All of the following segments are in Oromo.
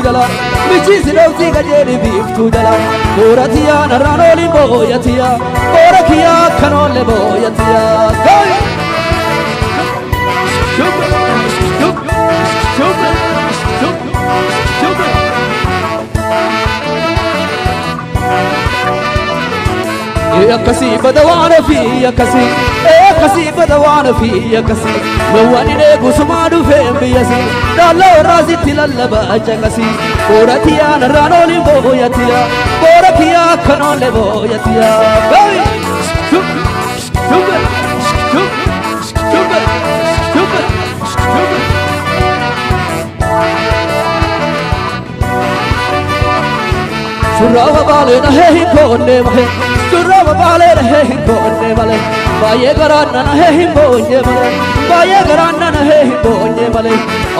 jala michi sinofti gajeri biftu jala Boora tiyyaa narraan oliin booya tiyyaa Boora kiyyaa akka noolle booya tiyyaa Yakasi badawana fi yakasi yakasi badawana fi yakasi Mawani ne gusumadu fembi yasi Dalla razi tilallaba jangasi Boora tiyyaa narraan oliin booya tiyyaa Boora kiyyaa akka noolle booya tiyyaa Surrava balena he konne mahe Surrava balena he konne male Baye garanna na he bonye male Baye garanna na he bonye male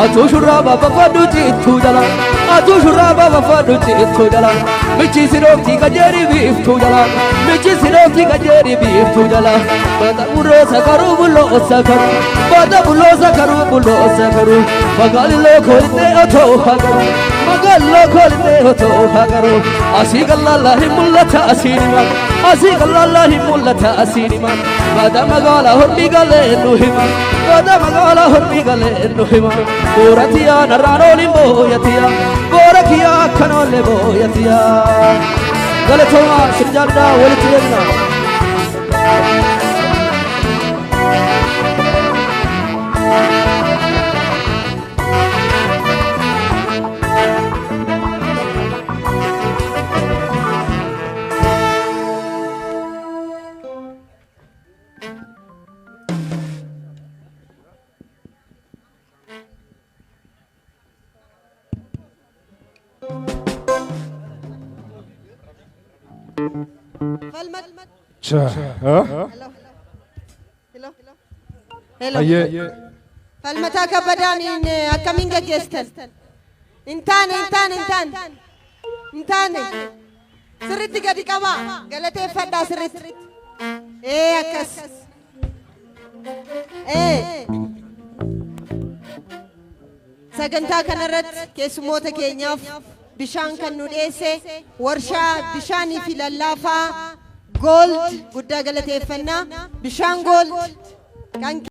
Atu surrava bafadu jittu jala Atu surrava bafadu jittu jala Michi sinofti gajeri biftu jala Michi sinofti gajeri biftu jala Bada bulosa karu bulosa karu Bada bulosa karu bulosa karu Magali loko ite oto hagaru Magallo kolde hoto hagaru Asigallahi mullata asinima Asigallahi mullata asinima Bada magala hormi gale nuhima Bada magala hormi gale nuhima Boora tiyyaa narraan oliin booya tiyyaa Boora kiyyaa akka noolle booya tiyyaa Galatoomaa sirjaaldaa walitti deemna Hello. Falmataa Kabbadaa akkamiin gaggeessan? Intaane. Sirriitti gadi qaba. Galateeffadhaa sirriitti. Akkas. Sagantaa kanarratti keessummoota keenyaaf bishaan kan nu dhiyeesse warshaa bishaanii fi lallaafaa Gold guddaa galateeffannaa bishaan Gold kan